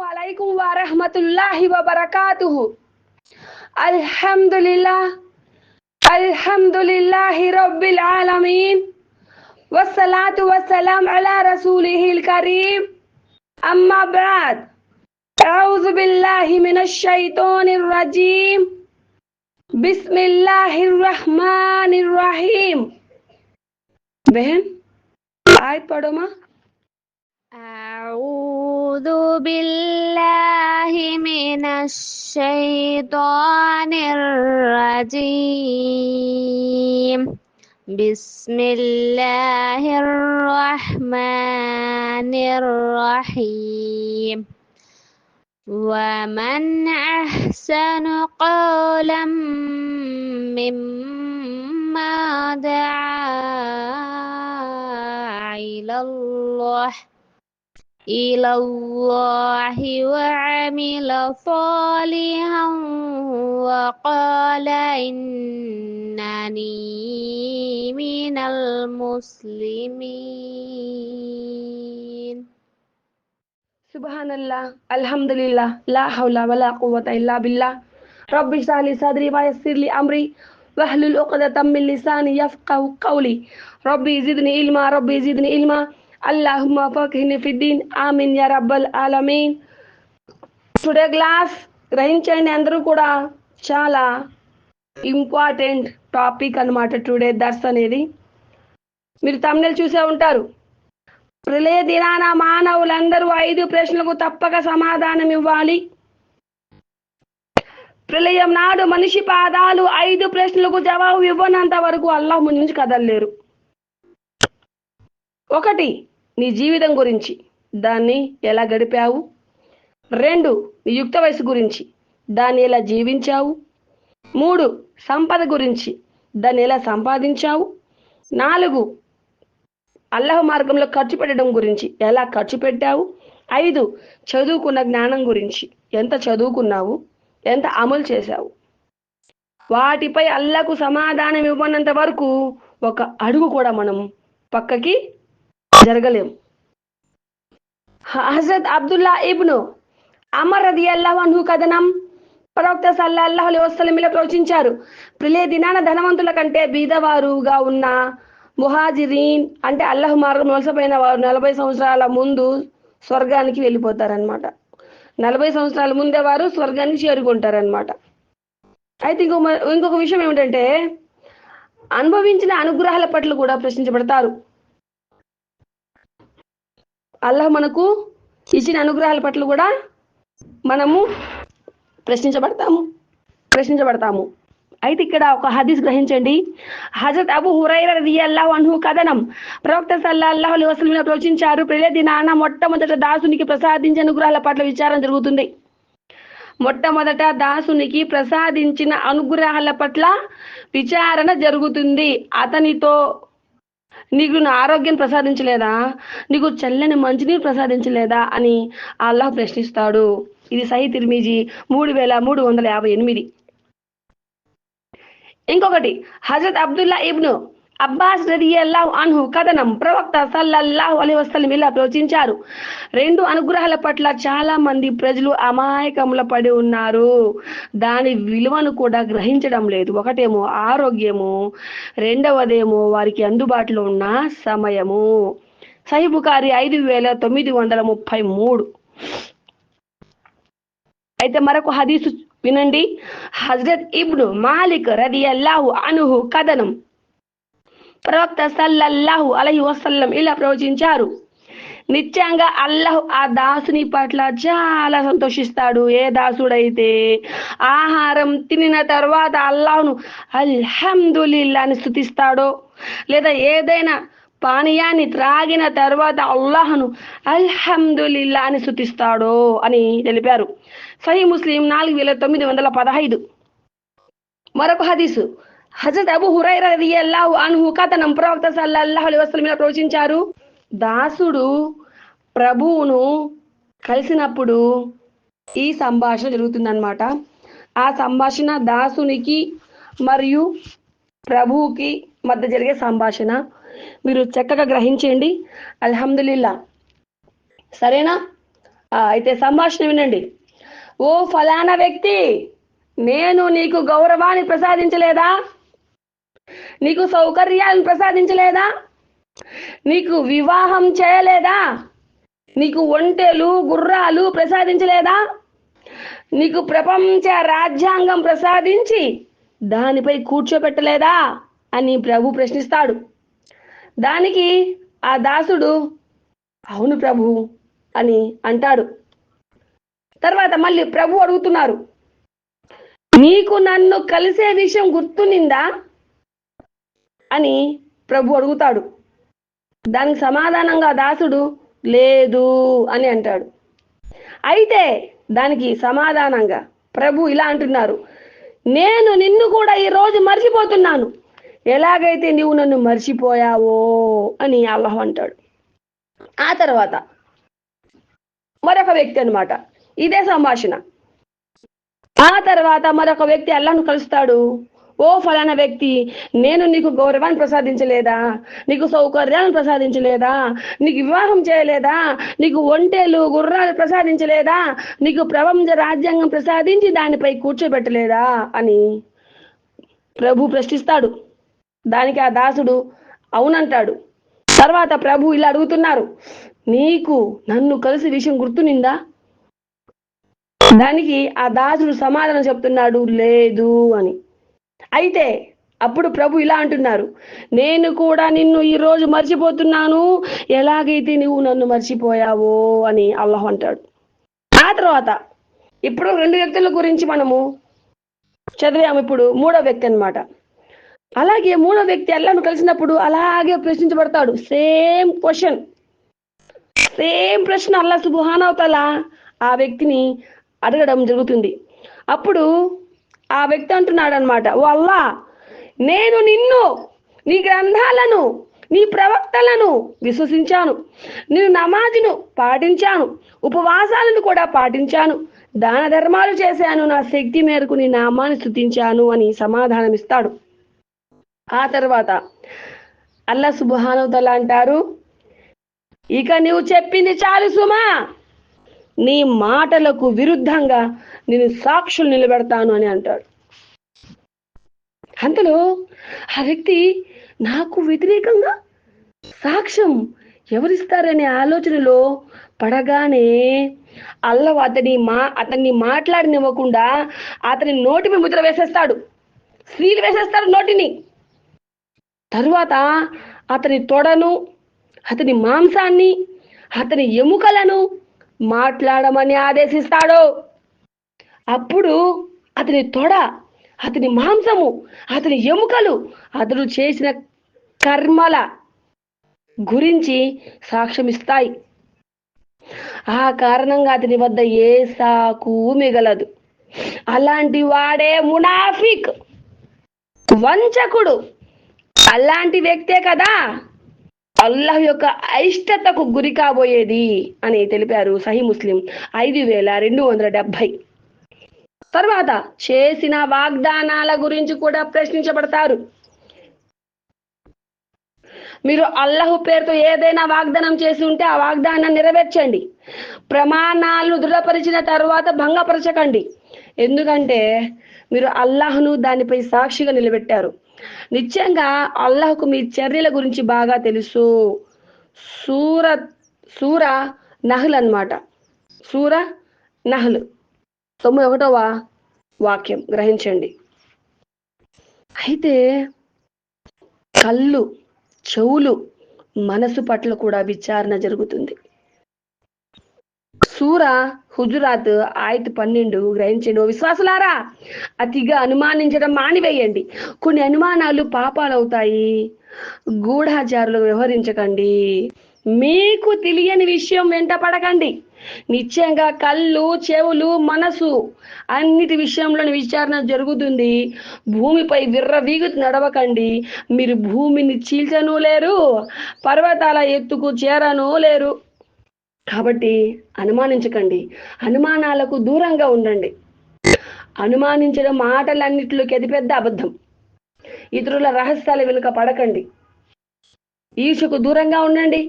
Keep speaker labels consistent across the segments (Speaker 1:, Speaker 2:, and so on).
Speaker 1: Assalamualaikum warahmatullahi wabarakatuh. Alhamdulillah, Alhamdulillahi Rabbil Alameen. Wassalatu wassalam ala Rasulihil Kareem. Amma ba'd. A'udhu billahi minash shaitanir rajim. Bismillahirrahmanirrahim. बहन आयत पढ़ो माँ.
Speaker 2: أعوذ بالله من الشيطان الرجيم بسم الله الرحمن الرحيم ومن أحسن قولا مما دعا إلى الله وعمل صالحا وقال إنني من المسلمين.
Speaker 1: Subhanallah, Alhamdulillah, la hawla wa la quwwata illa billah. Rabbi shrah li sadri wa yassir li amri wahlul 'uqdatam min lisani yafqahu qawli. Rabbi zidni ilma. Allahumma faqihni fid din. Amin ya rabbal alamin. Today class గ్రహించండి అందరూ కూడా, చాలా important topic అన్నమాట today దర్స్ అనేది. మీరు thumbnail చూసే ఉంటారు. ప్రళయ దినాన మానవులందరూ 5 ప్రశ్నలకు తప్పక సమాధానం ఇవ్వాలి. ప్రళయం నాడు మనిషి పాదాలు 5 ప్రశ్నలకు జవాబు ఇవ్వనంత వరకు అల్లాహ్ ముందు నుంచి కదలలేరు. 1, నీ జీవితం గురించి, దాన్ని ఎలా గడిపావు. 2, నీ యుక్త వయసు గురించి, దాన్ని ఎలా జీవించావు. 3, సంపద గురించి, దాన్ని ఎలా సంపాదించావు. 4, అల్లాహ్ మార్గంలో ఖర్చు పెట్టడం గురించి, ఎలా ఖర్చు పెట్టావు. 5, చదువుకున్న జ్ఞానం గురించి, ఎంత చదువుకున్నావు, ఎంత అమలు చేశావు. వాటిపై అల్లాహ్కు సమాధానం ఇవ్వనంత వరకు ఒక అడుగు కూడా మనం పక్కకి జరగలేము. హజరత్ అబ్దుల్లా ఇబ్ను అమర్ రదియల్లాహు అన్హు కథనం ప్రవక్త సల్లల్లాహు అలైహి వసల్లం ఇలా ప్రవచించారు. ప్రళయ దినాన ధనవంతుల కంటే బీదవారుగా ఉన్న ముహాజిరీన్ అంటే అల్లాహ్ మార్గం వలసపోయిన వారు 40 సంవత్సరాల ముందు స్వర్గానికి వెళ్ళిపోతారనమాట. 40 సంవత్సరాల ముందే వారు స్వర్గానికి చేరుకుంటారనమాట. అయితే ఇంకొక విషయం ఏమిటంటే, అనుభవించిన అనుగ్రహాల పట్ల కూడా ప్రశ్నించబడతారు. అల్లాహ్ మనకు ఇచ్చిన అనుగ్రహాల పట్ల కూడా మనము ప్రశ్నించబడతాము. అయితే ఇక్కడ ఒక హదీస్ గ్రహించండి. హజరత్ అబూ హురైరా రదియల్లాహు అన్హు కథనం ప్రవక్త సల్లల్లాహు అలైహి వసల్లం ప్రవచించారు. ప్రళయ దినాన మొట్టమొదట దాసునికి ప్రసాదించిన అనుగ్రహాల పట్ల విచారణ జరుగుతుంది. మొట్టమొదట దాసునికి ప్రసాదించిన అనుగ్రహాల పట్ల విచారణ జరుగుతుంది. అతనితో నీకు ఆరోగ్యం ప్రసాదించలేదా, నీకు చల్లని మంచినీరు ప్రసాదించలేదా అని అల్లాహ్ ప్రశ్నిస్తాడు. ఇది సహీ తిర్మిజీ 3358. ఇంకొకటి హజరత్ అబ్దుల్లా ఇబ్ను అబ్బాస్ రదియల్లాహు అన్హు కథనం ప్రవక్త సల్లల్లాహు అలైహి వసల్లం ఇలా ప్రవచించారు. 2 అనుగ్రహాల పట్ల చాలా మంది ప్రజలు అమాయకముల పడి ఉన్నారు. దాని విలువను కూడా గ్రహించడం లేదు. ఒకటేమో ఆరోగ్యము, రెండవదేమో వారికి అందుబాటులో ఉన్న సమయము. సహీ బుఖారీ 5933. అయితే మరొక హదీసు వినండి. హజరత్ ఇబ్ను మాలిక్ రదియల్లాహు అన్హు కథనం ప్రవక్త సల్లల్లాహు అలైహి వసల్లం ఇలా ప్రవచించారు. నిత్యంగా అల్లాహ్ ఆ దాసుని పట్ల చాలా సంతోషిస్తాడు. ఏ దాసుడైతే ఆహారం తినిన తర్వాత అల్లాహ్ను అల్హమ్దులిల్లా అని స్తుతిస్తాడో, లేదా ఏదైనా పానీయాన్ని త్రాగిన తర్వాత అల్లాహ్ను అల్హమ్దులిల్లా అని స్తుతిస్తాడో అని తెలిపారు. సహీ ముస్లిం 4915. మరొక హదీసు హజరత్ అబూ హురైరా రదియల్లాహు అన్హు కథనం ప్రవక్త సల్లల్లాహు అలైహి వసల్లం ప్రవచించారు. దాసుడు ప్రభువును కలిసినప్పుడు ఈ సంభాషణ జరుగుతుందన్నమాట. ఆ సంభాషణ దాసునికి మరియు ప్రభువుకి మధ్య జరిగే సంభాషణ. మీరు చక్కగా గ్రహించండి. అల్హమ్దులిల్లా. సరేనా? అయితే సంభాషణ వినండి. ఓ ఫలానా వ్యక్తి, నేను నీకు గౌరవాన్ని ప్రసాదించలేదా? నీకు సౌకర్యాలను ప్రసాదించలేదా? నీకు వివాహం చేయలేదా? నీకు ఒంటెలు గుర్రాలు ప్రసాదించలేదా? నీకు ప్రపంచ రాజ్యాంగం ప్రసాదించి దానిపై కూర్చోబెట్టలేదా అని ప్రభు ప్రశ్నిస్తాడు. దానికి ఆ దాసుడు అవును ప్రభు అని అంటాడు. తర్వాత మళ్ళీ ప్రభు అడుగుతున్నారు, నీకు నన్ను కలిసే విషయం గుర్తునిందా అని ప్రభు అడుగుతాడు. దానికి సమాధానంగా దాసుడు లేదు అని అంటాడు. అయితే దానికి సమాధానంగా ప్రభు ఇలా అంటున్నారు, నేను నిన్ను కూడా ఈరోజు మర్చిపోతున్నాను, ఎలాగైతే నీవు నన్ను మర్చిపోయావో అని అల్లాహ్ అంటాడు. ఆ తర్వాత మరొక వ్యక్తి అన్నమాట, ఇదే సంభాషణ. ఆ తర్వాత మరొక వ్యక్తి అల్లాహ్ను కలుస్తాడు. ఓ ఫలానా వ్యక్తి, నేను నీకు గౌరవాన్ని ప్రసాదించలేదా? నీకు సౌకర్యాలను ప్రసాదించలేదా? నీకు వివాహం చేయలేదా? నీకు ఒంటెలు గుర్రాలు ప్రసాదించలేదా? నీకు ప్రపంచ రాజ్యాంగం ప్రసాదించి దానిపై కూర్చోబెట్టలేదా అని ప్రభు ప్రశ్నిస్తాడు. దానికి ఆ దాసుడు అవునంటాడు. తర్వాత ప్రభు ఇలా అడుగుతున్నారు, నీకు నన్ను కలిసి విషయం గుర్తునిందా? దానికి ఆ దాసుడు సమాధానం చెప్తున్నాడు, లేదు అని. అయితే అప్పుడు ప్రభు ఇలా అంటున్నారు, నేను కూడా నిన్ను ఈరోజు మర్చిపోతున్నాను, ఎలాగైతే నువ్వు నన్ను మర్చిపోయావో అని అల్లాహ్ అంటాడు. ఆ తర్వాత ఇప్పుడు 2 వ్యక్తుల గురించి మనము చదివాము. ఇప్పుడు 3వ వ్యక్తి అన్నమాట. అలాగే 3వ వ్యక్తి అల్లాహ్ను కలిసినప్పుడు అలాగే ప్రశ్నించబడతాడు. సేమ్ ప్రశ్న అల్లాహ్ సుబ్హానహు వ తఆలా ఆ వ్యక్తిని అడగడం జరుగుతుంది. అప్పుడు ఆ వ్యక్తి అంటున్నాడు అనమాట, ఓ అల్లా, నేను నిన్ను, నీ గ్రంథాలను, నీ ప్రవక్తలను విశ్వసించాను, నేను నమాజును పాటించాను, ఉపవాసాలను కూడా పాటించాను, దాన ధర్మాలు చేశాను, నా శక్తి మేరకు నీ నామాన్ని స్తుతించాను అని సమాధానం ఇస్తాడు. ఆ తర్వాత అల్లాహ్ సుబ్హానహు వ తఆలా అంటారు, ఇక నువ్వు చెప్పింది చాలు సుమా, నీ మాటలకు విరుద్ధంగా నేను సాక్షులు నిలబెడతాను అని అంటాడు. అంతలో ఆ వ్యక్తి నాకు వ్యతిరేకంగా సాక్ష్యం ఎవరిస్తారనే ఆలోచనలో పడగానే అల్లాహ్ అతన్ని మాట్లాడనివ్వకుండా అతని నోటిపై ముద్ర వేసేస్తాడు, సీలు వేసేస్తాడు నోటిని. తరువాత అతని తొడను, అతని మాంసాన్ని, అతని ఎముకలను మాట్లాడమని ఆదేశిస్తాడు. అప్పుడు అతని తొడ, అతని మాంసము, అతని ఎముకలు అతడు చేసిన కర్మల గురించి సాక్ష్యమిస్తాయి. ఆ కారణంగా అతని వద్ద ఏ సాకు మిగలదు. అలాంటి వాడే మునాఫిక్, వంచకుడు. అలాంటి వ్యక్తే కదా అల్లాహ్ యొక్క అయిష్టతకు గురి కాబోయేది అని తెలిపారు సహీ ముస్లిం 5270. తర్వాత చేసిన వాగ్దానాల గురించి కూడా ప్రశ్నించబడతారు. మీరు అల్లాహ్ పేరుతో ఏదైనా వాగ్దానం చేసి ఉంటే ఆ వాగ్దానాన్ని నెరవేర్చండి. ప్రమాణాలను దృఢపరిచిన తర్వాత భంగపరచకండి, ఎందుకంటే మీరు అల్లాహ్ను దానిపై సాక్షిగా నిలబెట్టారు. నిశ్చయంగా అల్లాహ్కు మీ చర్యల గురించి బాగా తెలుసు. సూర నహ్ల్ అన్నమాట. సూర నహ్ల్ 91వ వాక్యం గ్రహించండి. అయితే కళ్ళు, చెవులు, మనసు పట్ల కూడా విచారణ జరుగుతుంది. సూర హుజురాత్ ఆయత్ 12 గ్రహించండి. ఓ విశ్వాసులారా, అతిగా అనుమానించడం మానివేయండి. కొన్ని అనుమానాలు పాపాలవుతాయి. గూఢాచారులు వ్యవహరించకండి. మీకు తెలియని విషయం వెంట పడకండి. నిశ్చయంగా కళ్ళు, చెవులు, మనసు అన్నిటి విషయంలోని విచారణ జరుగుతుంది. భూమిపై విర్రవీగుతూ నడవకండి. మీరు భూమిని చీల్చను లేరు, పర్వతాల ఎత్తుకు చేరను లేరు. కాబట్టి అనుమానించకండి, అనుమానాలకు దూరంగా ఉండండి. అనుమానించడం మాటలన్నిటిలోకి అతిపెద్ద అబద్ధం. ఇతరుల రహస్యాల వెనుక పడకండి. ఈర్ష్యకు దూరంగా ఉండండి.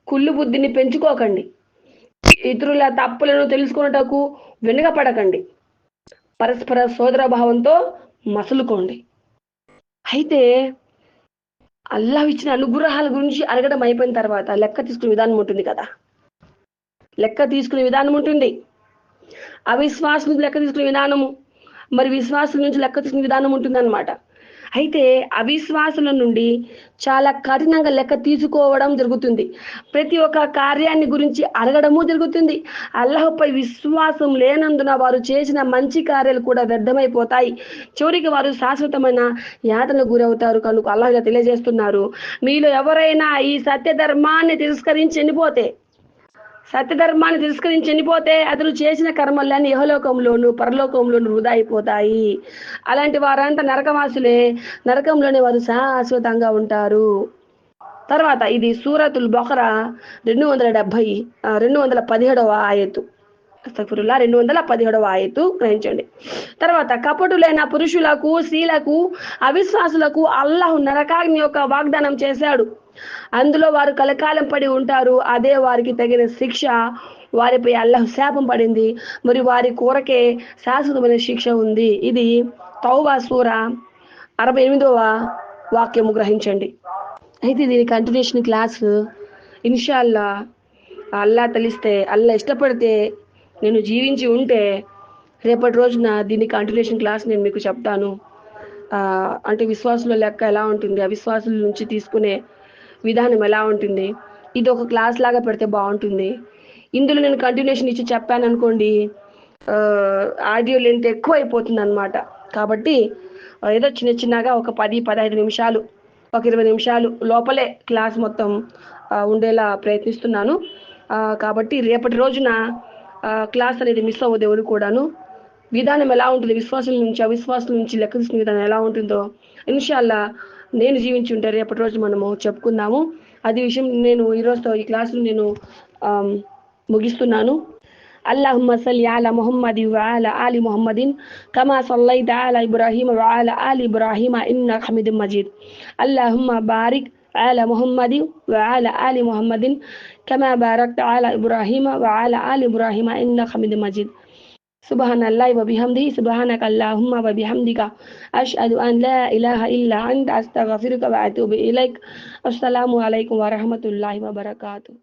Speaker 1: కుళ్ళు బుద్ధిని పెంచుకోకండి. ఇతరుల తప్పులను తెలుసుకొనుటకు వెనుకపడకండి. పరస్పర సోదర భావంతో మసలుకోండి. అయితే అల్లాహ్ ఇచ్చిన అనుగ్రహాల గురించి అడగడం అయిపోయిన తర్వాత లెక్క తీసుకునే విధానం ఉంటుంది కదా. లెక్క తీసుకునే విధానం ఉంటుంది. అవిశ్వాసం నుంచి లెక్క తీసుకునే విధానము, మరి విశ్వాసం నుంచి లెక్క తీసుకునే విధానం ఉంటుందన్నమాట. అయితే అవిశ్వాసుల నుండి చాలా కఠినంగా లెక్క తీసుకోవడం జరుగుతుంది. ప్రతి ఒక్క కార్యాన్ని గురించి అడగడము జరుగుతుంది. అల్లాహ్పై విశ్వాసం లేనందున వారు చేసిన మంచి కార్యాలు కూడా వ్యర్థమైపోతాయి. చివరికి వారు శాశ్వతమైన యాతనకు గురవుతారు. కనుక అల్లాహ్ ఇలా తెలియజేస్తున్నారు, మీలో ఎవరైనా ఈ సత్యధర్మాన్ని తిరస్కరించి చనిపోతే అతను చేసిన కర్మలన్నీ ఇహలోకంలోను పరలోకంలోను వృధా అయిపోతాయి. అలాంటి వారంతా నరకవాసులే, నరకంలోనే వారు శాశ్వతంగా ఉంటారు. తర్వాత ఇది సూరతుల్ బఖరా 217వ ఆయతు. అస్తగ్ఫిరుల్లాహ్ 217వ ఆయతు గ్రహించండి. తర్వాత కపటులైన పురుషులకు, స్త్రీలకు, అవిశ్వాసులకు అల్లాహ్ నరకాగ్ని యొక్క వాగ్దానం చేశాడు. అందులో వారు కలకాలం పడి ఉంటారు. అదే వారికి తగిన శిక్ష. వారిపై అల్లాహ్ శాపం పడింది, మరి వారి కోరకే శాశ్వతమైన శిక్ష ఉంది. ఇది తౌబా సూర 68వ వాక్యము గ్రహించండి. అయితే దీని కంటిన్యూషన్ క్లాస్ ఇన్షాల్లా అల్లాహ్ తెలిస్తే, అల్లాహ్ ఇష్టపడితే, నేను జీవించి ఉంటే రేపటి రోజున దీని కంటిన్యూషన్ క్లాస్ నేను మీకు చెప్తాను. అంటే విశ్వాసుల లెక్క ఎలా ఉంటుంది, అవిశ్వాసుల నుంచి తీసుకునే విధానం ఎలా ఉంటుంది, ఇది ఒక క్లాస్ లాగా పెడితే బాగుంటుంది. ఇందులో నేను కంటిన్యూషన్ ఇచ్చి చెప్పాను అనుకోండి, ఆడియో లెంత్ ఎక్కువ అయిపోతుంది అన్నమాట. కాబట్టి ఏదో చిన్నగా ఒక 10-15 నిమిషాలు, ఒక 20 నిమిషాలు లోపలే క్లాస్ మొత్తం ఉండేలా ప్రయత్నిస్తున్నాను. కాబట్టి రేపటి రోజున క్లాస్ అనేది మిస్ అవ్వదు ఎవరు కూడాను. విధానం ఎలా ఉంటుంది, విశ్వాసుల నుంచి అవిశ్వాసుల నుంచి లెక్క తీసుకునే విధానం ఎలా ఉంటుందో ఇన్షాల్లా నేను జీవించి ఉంటే రేపటి రోజు మనము చెప్పుకుందాము. అది విషయం నేను ఈరోజుతో ఈ క్లాసును నేను ముగిస్తున్నాను. اللهم صل على محمد وعلى آل محمد كما صليت على إبراهيم وعلى آل إبراهيم إنك حميد مجيد. اللهم بارك على محمد وعلى آل محمد كما باركت على إبراهيم وعلى آل إبراهيم إنك حميد مجيد. سبحان الله وبحمده سبحانك اللهم وبحمدك أشهد أن لا إله إلا أنت أستغفرك وأتوب إليك. السلام عليكم ورحمة الله وبركاته.